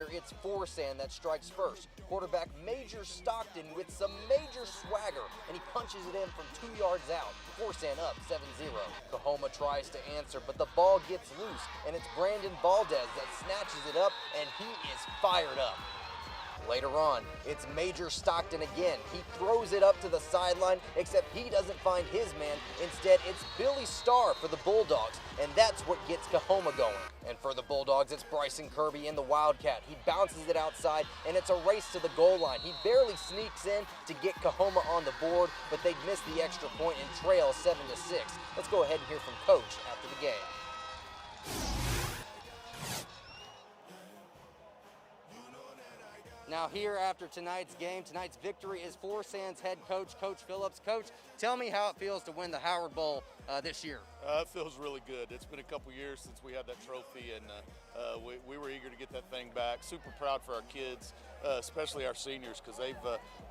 It's Forsan that strikes first. Quarterback Major Stockton with some major swagger, and he punches it in from 2 yards out. Forsan up 7-0. Kahoma tries to answer, but the ball gets loose, and it's Brandon Valdez that snatches it up, and he is fired up. Later on, it's Major Stockton again. He throws it up to the sideline, except he doesn't find his man. Instead, it's Billy Starr for the Bulldogs, and that's what gets Kahoma going. And for the Bulldogs, it's Bryson Kirby in the Wildcat. He bounces it outside, and it's a race to the goal line. He barely sneaks in to get Kahoma on the board, but they'd miss the extra point and trail 7-6. Let's go ahead and hear from Coach after the game. Now here after tonight's game, tonight's victory is Forsan's head coach, Coach Phillips. Coach, tell me how it feels to win the Howard Bowl this year. It feels really good. It's been a couple years since we had that trophy, and we were eager to get that thing back. Super proud for our kids, especially our seniors, because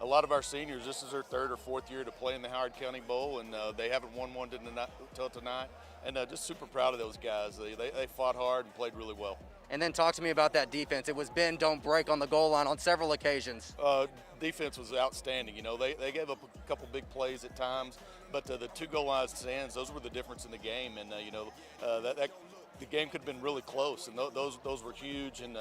a lot of our seniors, this is their third or fourth year to play in the Howard County Bowl, and they haven't won one until tonight. And just super proud of those guys. They fought hard and played really well. And then talk to me about that defense. It was bend, don't break on the goal line on several occasions. Defense was outstanding. You know, they gave up a couple big plays at times, but the 2 goal line stands, those were the difference in the game. And the game could have been really close, and those were huge. And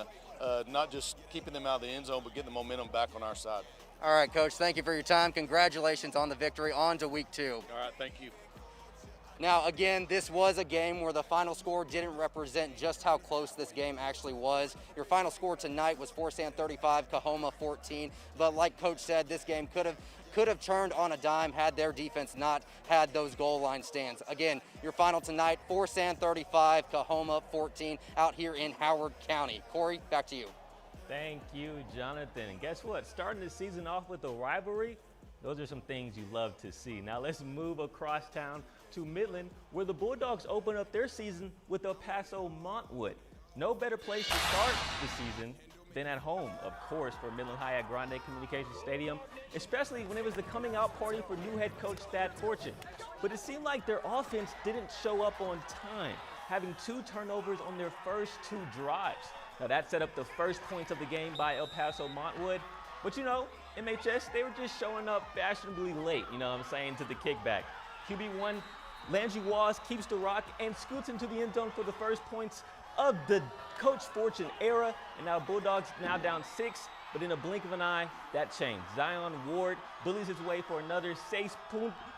not just keeping them out of the end zone, but getting the momentum back on our side. All right, Coach. Thank you for your time. Congratulations on the victory. On to week 2. All right, thank you. Now, again, this was a game where the final score didn't represent just how close this game actually was. Your final score tonight was Forsan 35, Kahoma 14. But like Coach said, this game could have turned on a dime had their defense not had those goal line stands. Again, your final tonight, Forsan 35, Kahoma 14, out here in Howard County. Corey, back to you. Thank you, Jonathan. And guess what? Starting the season off with a rivalry, those are some things you love to see. Now let's move across town to Midland, where the Bulldogs open up their season with El Paso Montwood. No better place to start the season than at home, of course, for Midland High at Grande Communications Stadium, especially when it was the coming out party for new head coach Thad Fortune. But it seemed like their offense didn't show up on time, having 2 turnovers on their first 2 drives. Now that set up the first points of the game by El Paso Montwood. But you know, MHS, they were just showing up fashionably late, you know what I'm saying, to the kickback. QB1, Landry Walls keeps the rock and scoots into the end zone for the first points of the Coach Fortune era. And now Bulldogs now down 6, but in a blink of an eye, that changed. Zion Ward bullies his way for another 6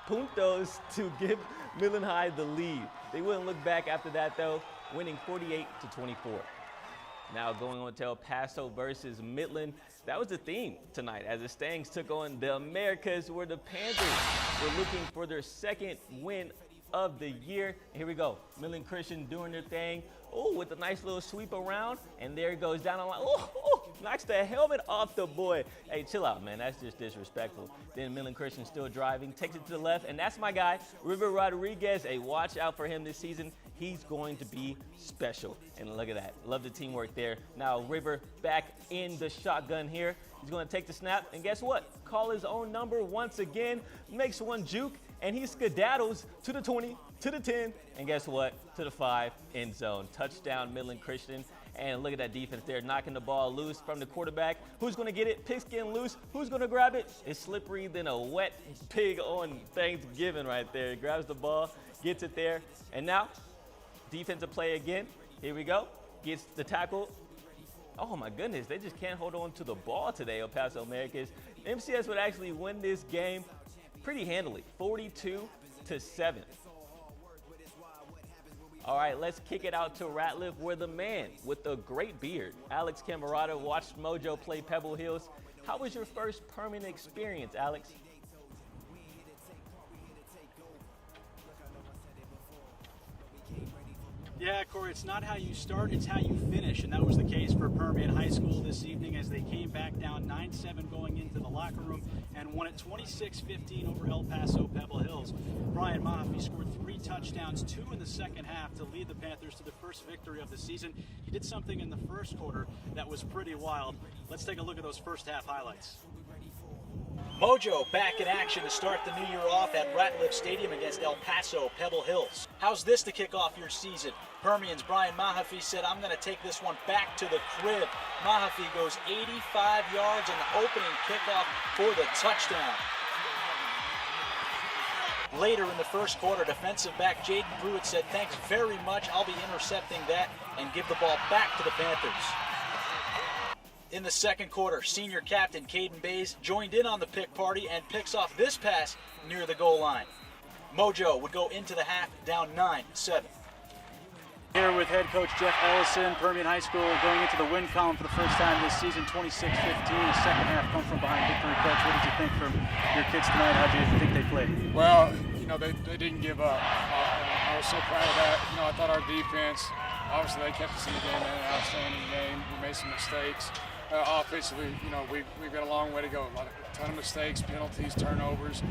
puntos to give Midland High the lead. They wouldn't look back after that though, winning 48-24. Now going on to El Paso versus Midland. That was the theme tonight as the Stangs took on the Americas, where the Panthers were looking for their second win of the year. And here we go. Midland Christian doing their thing. Oh, with a nice little sweep around. And there it goes down the line. Oh, knocks the helmet off the boy. Hey, chill out, man. That's just disrespectful. Then Midland Christian still driving, takes it to the left. And that's my guy, River Rodriguez. Hey, watch out for him this season. He's going to be special. And look at that. Love the teamwork there. Now River back in the shotgun here. He's going to take the snap. And guess what? Call his own number once again. Makes one juke. And he skedaddles to the 20, to the 10, and guess what? To the 5 end zone. Touchdown, Midland Christian. And look at that defense there, knocking the ball loose from the quarterback. Who's going to get it? Pigskin loose. Who's going to grab it? It's slippery than a wet pig on Thanksgiving right there. He grabs the ball, gets it there. And now, defensive play again. Here we go. Gets the tackle. Oh my goodness, they just can't hold on to the ball today, El Paso Americans. MCS would actually win this game pretty handily, 42-7. All right, let's kick it out to Ratliff, where the man with the great beard, Alex Camarada, watched Mojo play Pebble Hills. How was your first permanent experience, Alex? Yeah, Corey, it's not how you start, it's how you finish. And that was the case for Permian High School this evening as they came back down 9-7 going into the locker room and won it 26-15 over El Paso Pebble Hills. Brian Mahaffey scored 3 touchdowns, 2 in the second half to lead the Panthers to the first victory of the season. He did something in the first quarter that was pretty wild. Let's take a look at those first half highlights. Mojo back in action to start the new year off at Ratliff Stadium against El Paso Pebble Hills. How's this to kick off your season? Permian's Brian Mahaffey said, I'm going to take this one back to the crib. Mahaffey goes 85 yards in the opening kickoff for the touchdown. Later in the first quarter, defensive back Jaden Pruitt said, thanks very much, I'll be intercepting that and give the ball back to the Panthers. In the second quarter, senior captain Caden Bays joined in on the pick party and picks off this pass near the goal line. Mojo would go into the half down 9-7. Here with head coach Jeff Ellison, Permian High School going into the win column for the first time this season, 26-15. The second half come from behind victory. Coach, what did you think from your kids tonight? How did you think they played? Well, you know, they didn't give up. I was so proud of that. You know, I thought our defense, obviously they kept us in the game, they had an outstanding game. We made some mistakes. Offensively, you know, we've got a long way to go. A ton of mistakes, penalties, turnovers.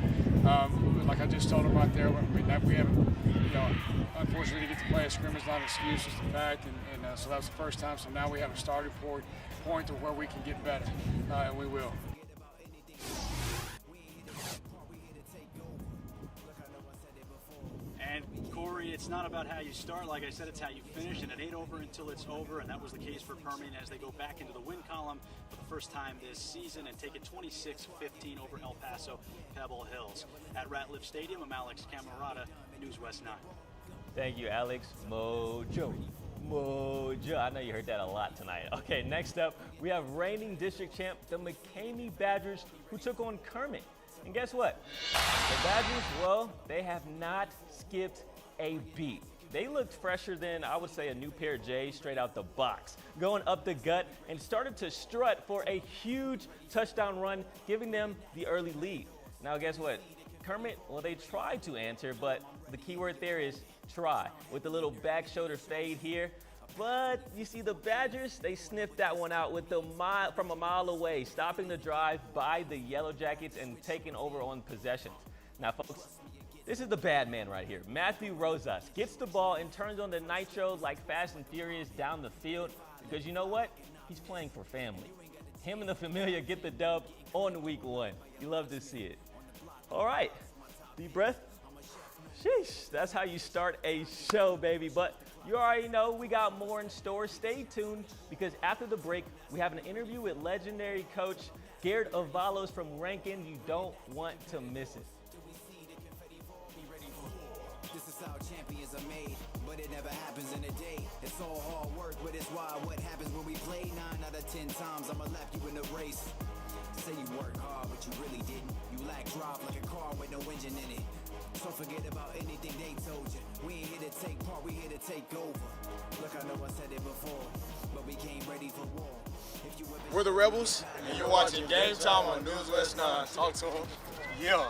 Like I just told them right there, we haven't, you know, unfortunately to get to play a scrimmage, not an excuse, just a fact. And so that was the first time. So now we have a starting point to where we can get better, and we will. And Corey, it's not about how you start. Like I said, it's how you finish, and it ain't over until it's over. And that was the case for Permian as they go back into the win column for the first time this season and take it 26-15 over El Paso Pebble Hills. At Ratliff Stadium, I'm Alex Camarada, News West 9. Thank you, Alex. Mojo. I know you heard that a lot tonight. Okay, next up, we have reigning district champ, the McKenzie Badgers, who took on Kermit. And guess what? The Badgers, well, they have not skipped a beat. They looked fresher than, I would say, a new pair of J's straight out the box, going up the gut and started to strut for a huge touchdown run, giving them the early lead. Now, guess what? Kermit, well, they tried to answer, but the key word there is try, with a little back shoulder fade here. But you see, the Badgers, they sniffed that one out with from a mile away, stopping the drive by the Yellow Jackets and taking over on possession. Now, folks, this is the bad man right here. Matthew Rosas gets the ball and turns on the nitro like Fast and Furious down the field because you know what? He's playing for family. Him and the Familia get the dub on week 1. You love to see it. All right, deep breath. Sheesh, that's how you start a show, baby. But you already know we got more in store. Stay tuned because after the break, we have an interview with legendary coach Garrett Avalos from Rankin. You don't want to miss it. This is how champions are made, but it never happens in a day. It's all hard work, but it's why what happens when we play 9 out of 10 times, I'ma lap you in the race. Say you work hard, but you really didn't. You lack drive like a car with no engine in it. So forget about anything they told you. We ain't here to take part, we here to take over. Look, I know I said it before, but we came ready for war. If you We're the Rebels, and you're watching Game Time on News West 9. Talk to them. Yeah.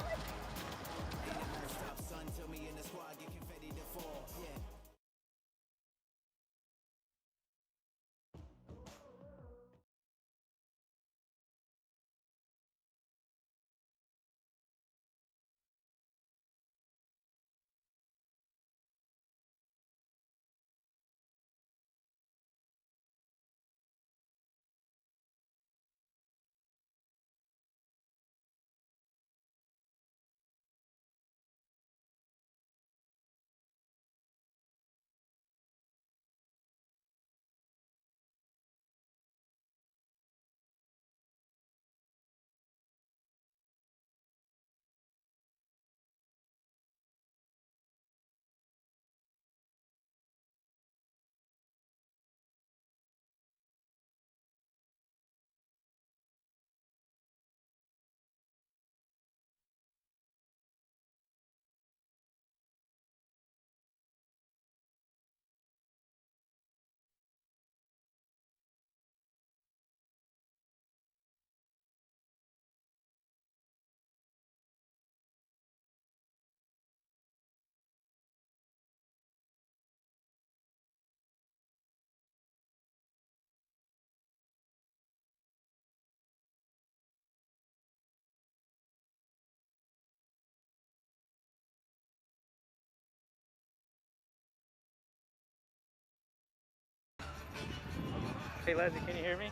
Hey, Leslie, can you hear me?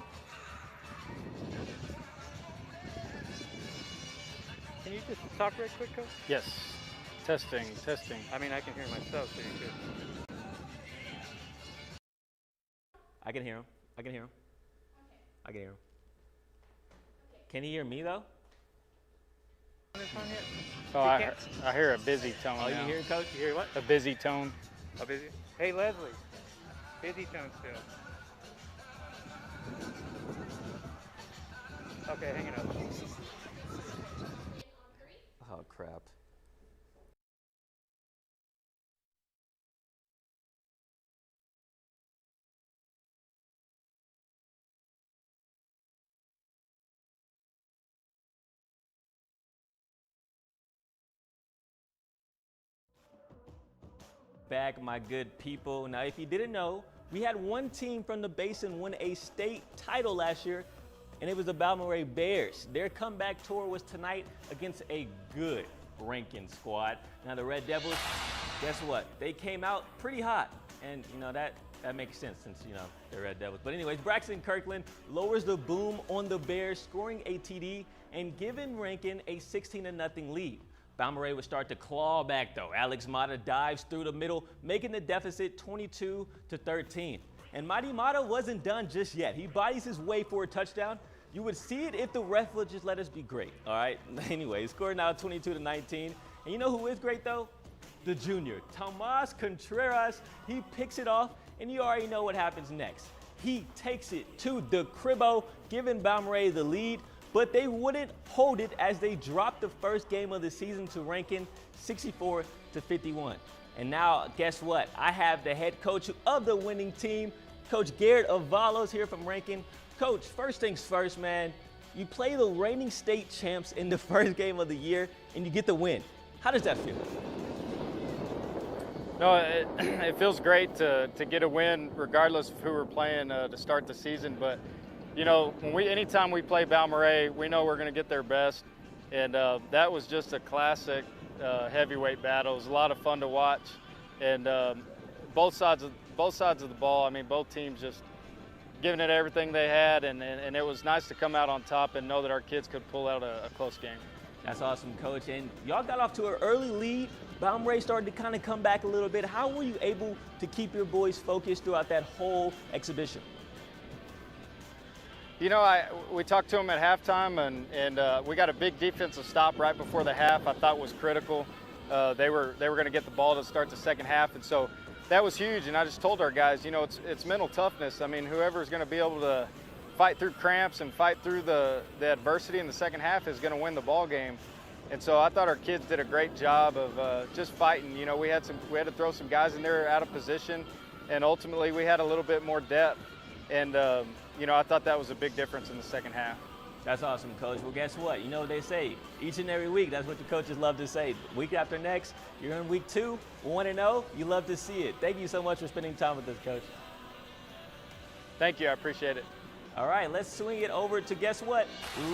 you just talk right quick, Coach? Yes. Testing, testing. I mean, I can hear myself, so you could. I can hear him. I can hear him. I can hear him. Can he hear me though? Oh, I hear a busy tone Oh, now. you hear it, Coach? You hear what? A busy tone. Oh, busy? Hey, Leslie. Busy tone still. Okay, hang it up. Oh, crap. Back, my good people. Now, if you didn't know, we had one team from the Basin win a state title last year, and it was the Baumaree Bears. Their comeback tour was tonight against a good Rankin squad. Now, the Red Devils, guess what? They came out pretty hot, and that makes sense since they're Red Devils. But anyways, Braxton Kirkland lowers the boom on the Bears, scoring a TD and giving Rankin a 16-0 lead. Baumaree would start to claw back though. Alex Mata dives through the middle, making the deficit 22-13. And Mighty Mata wasn't done just yet. He bodies his way for a touchdown. You would see it if the ref would just let us be great, all right? Anyway, scored now 22-19. And you know who is great though? The junior, Tomas Contreras. He picks it off, and you already know what happens next. He takes it to the cribbo, giving Baumaree the lead. But they wouldn't hold it as they dropped the first game of the season to Rankin 64-51. And now, guess what? I have the head coach of the winning team, Coach Garrett Avalos here from Rankin. Coach, first things first, man. You play the reigning state champs in the first game of the year, and you get the win. How does that feel? No, it feels great to get a win regardless of who we're playing to start the season. But anytime we play Baumaree, we know we're going to get their best, and that was just a classic heavyweight battle. It was a lot of fun to watch, and both sides of the ball. I mean, both teams just giving it everything they had, and it was nice to come out on top and know that our kids could pull out a close game. That's awesome, Coach. And y'all got off to an early lead. Baumaree started to kind of come back a little bit. How were you able to keep your boys focused throughout that whole exhibition? We talked to them at halftime, and we got a big defensive stop right before the half. I thought was critical. They were going to get the ball to start the second half, and so that was huge. And I just told our guys, it's mental toughness. I mean, whoever's going to be able to fight through cramps and fight through the adversity in the second half is going to win the ball game. And so I thought our kids did a great job of just fighting. We had to throw some guys in there out of position, and ultimately we had a little bit more depth. And I thought that was a big difference in the second half. That's awesome, Coach. Well, guess what? You know what they say, each and every week, that's what the coaches love to say. Week after next, you're in week 2, 1-0, you love to see it. Thank you so much for spending time with us, Coach. Thank you, I appreciate it. All right, let's swing it over to, guess what?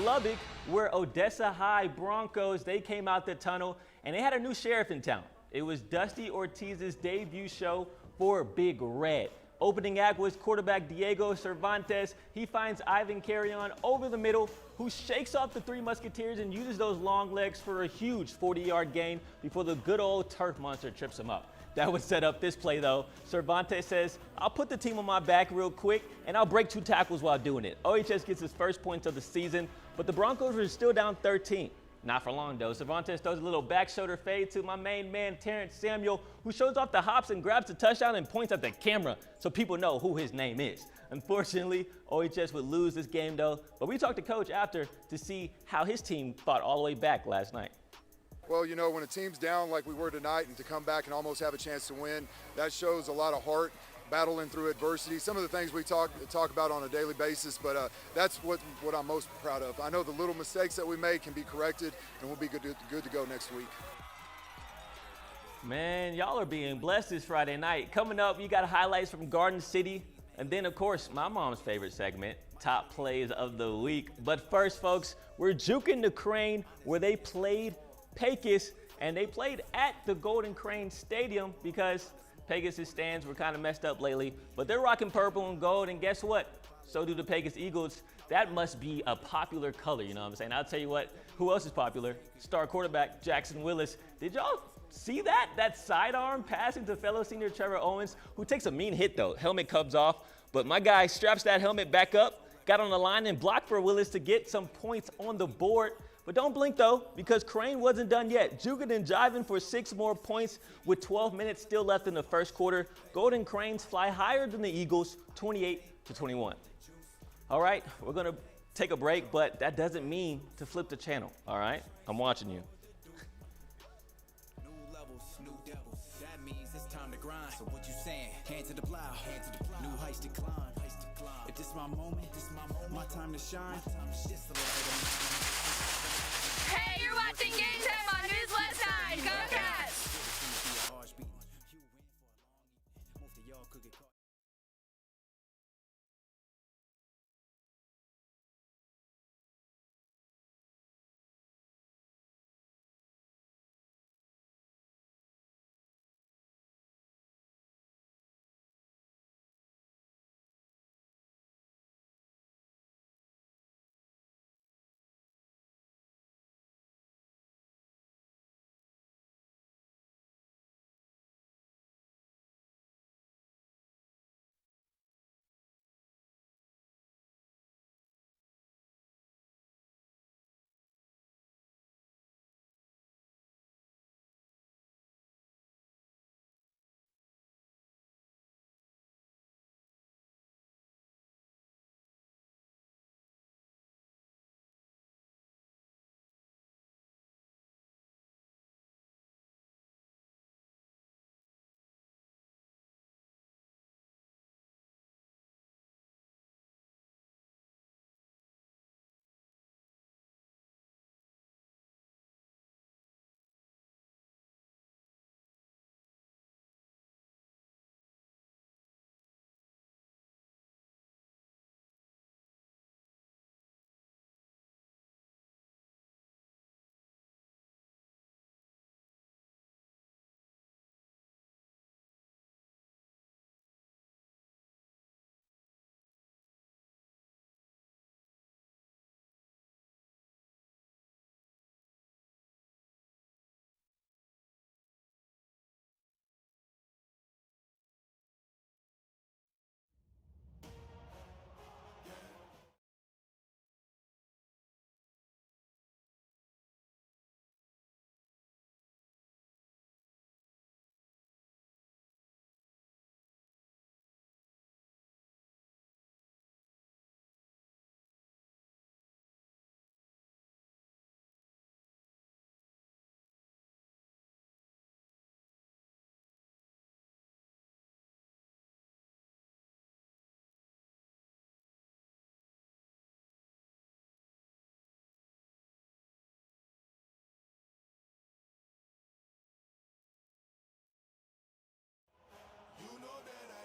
Lubbock, where Odessa High Broncos, they came out the tunnel, and they had a new sheriff in town. It was Dusty Ortiz's debut show for Big Red. Opening act was quarterback Diego Cervantes. He finds Ivan Carrion over the middle, who shakes off the Three Musketeers and uses those long legs for a huge 40-yard gain before the good old turf monster trips him up. That would set up this play, though. Cervantes says, I'll put the team on my back real quick, and I'll break 2 tackles while doing it. OHS gets his first points of the season, but the Broncos were still down 13. Not for long, though. Cervantes throws a little back shoulder fade to my main man, Terrence Samuel, who shows off the hops and grabs the touchdown and points at the camera so people know who his name is. Unfortunately, OHS would lose this game, though, but we talked to Coach after to see how his team fought all the way back last night. Well, when a team's down like we were tonight and to come back and almost have a chance to win, that shows a lot of heart, battling through adversity. Some of the things we talk about on a daily basis, but that's what I'm most proud of. I know the little mistakes that we make can be corrected, and we'll be good to go next week. Man, y'all are being blessed this Friday night. Coming up, you got highlights from Garden City, and then, of course, my mom's favorite segment, Top Plays of the Week. But first, folks, we're juking the Crane, where they played Pecos, and they played at the Golden Crane Stadium because Pecos' stands were kind of messed up lately, but they're rocking purple and gold, and guess what? So do the Pecos Eagles. That must be a popular color, you know what I'm saying? I'll tell you what, who else is popular? Star quarterback Jackson Willis. Did y'all see that? That sidearm passing to fellow senior Trevor Owens, who takes a mean hit though. Helmet comes off, but my guy straps that helmet back up, got on the line and blocked for Willis to get some points on the board. But don't blink though, because Crane wasn't done yet. Jugging and jiving for 6 more points with 12 minutes still left in the first quarter. Golden Cranes fly higher than the Eagles, 28-21. All right, we're gonna take a break, but that doesn't mean to flip the channel, all right? I'm watching you. New levels, new devils. That means it's time to grind. So what you saying? Hand to the plow, hand to the plow. New heights to climb, heights to climb. If this my moment, my time to shine. Hey, you're watching Game Time on News West 9. Go Cats!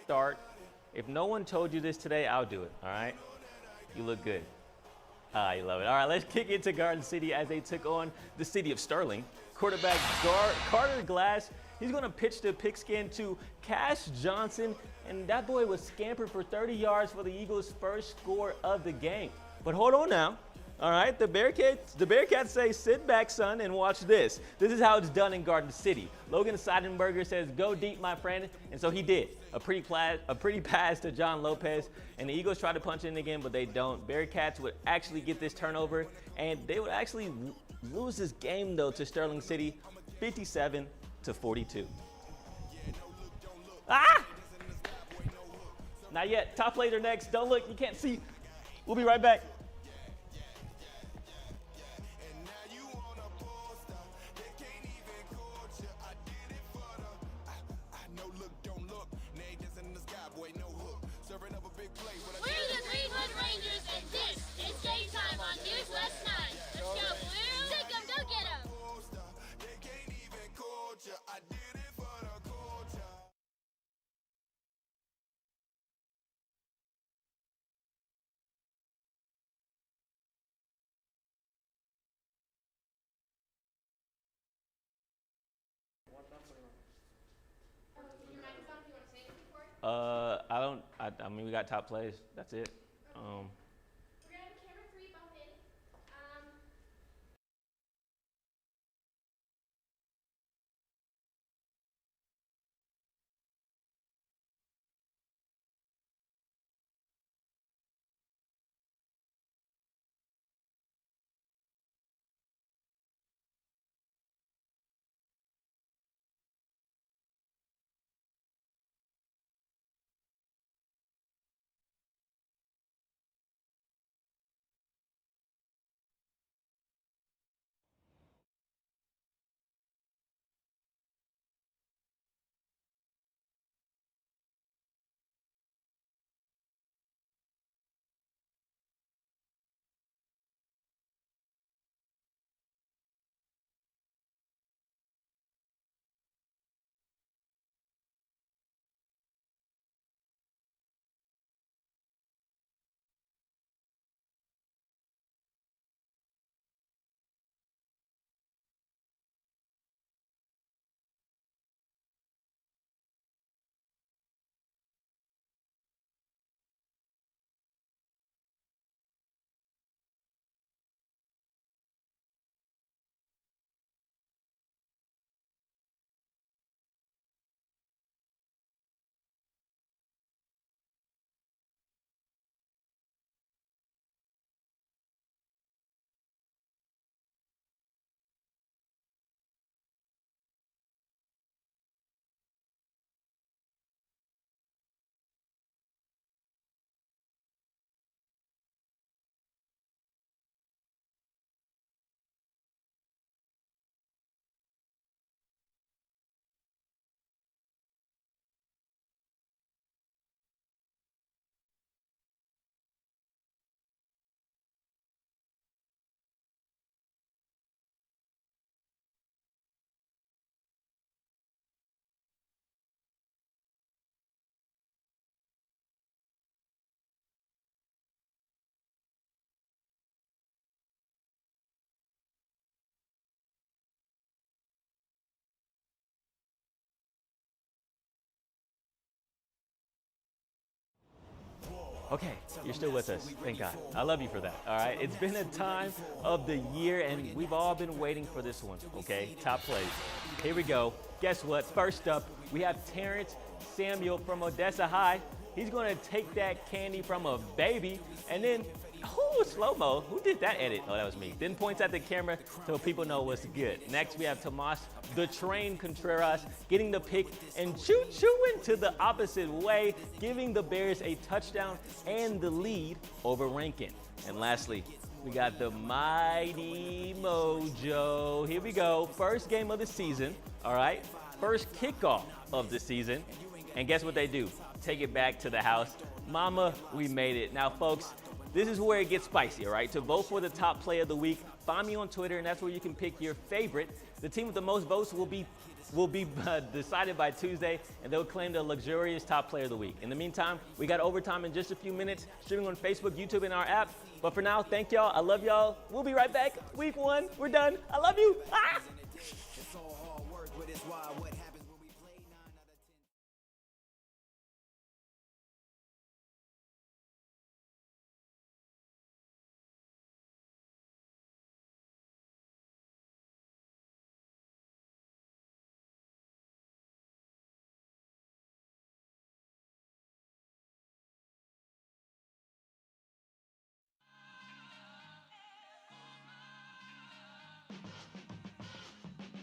Start. If no one told you this today, I'll do it, all right? You look good. Ah, you love it. All right, let's kick into Garden City as they took on the city of Sterling. Quarterback Carter Glass, he's going to pitch the pigskin to Cash Johnson, and that boy was scampered for 30 yards for the Eagles' first score of the game. But hold on now. All right, the Bearcats say, sit back, son, and watch this. This is how it's done in Garden City. Logan Seidenberger says, go deep, my friend, and so he did. A pretty pass to John Lopez, and the Eagles try to punch in again, but they don't. Bearcats would actually get this turnover, and they would actually lose this game, though, to Sterling City, 57-42. Ah! Not yet. Top plays are next. Don't look. You can't see. We'll be right back. We're the Greenwood Rangers, and this is Game Time on News West 9. Let's go, Blue! Take 'em, go get 'em! I mean, we got top plays. That's it. Okay, you're still with us. Thank God. I love you for that. All right. It's been a time of the year, and we've all been waiting for this one. Okay, top plays. Here we go. Guess what? First up, we have Terrence Samuel from Odessa High. He's going to take that candy from a baby, and then, slow-mo. Who did that edit? Oh, that was me. Then points at the camera so people know what's good. Next, we have Tomas the Train Contreras getting the pick and choo-chooing to the opposite way, giving the Bears a touchdown and the lead over Rankin. And lastly, we got the mighty Mojo. Here we go. First game of the season, all right? First kickoff of the season. And guess what they do? Take it back to the house. Mama, we made it. Now, folks, this is where it gets spicy, all right? To vote for the top play of the week, find me on Twitter, and that's where you can pick your favorite. The team with the most votes will be decided by Tuesday, and they'll claim the luxurious top player of the week. In the meantime, we got overtime in just a few minutes, streaming on Facebook, YouTube, and our app. But for now, thank y'all. I love y'all. We'll be right back. Week 1, we're done. I love you. Ah! It's all hard work, but it's why what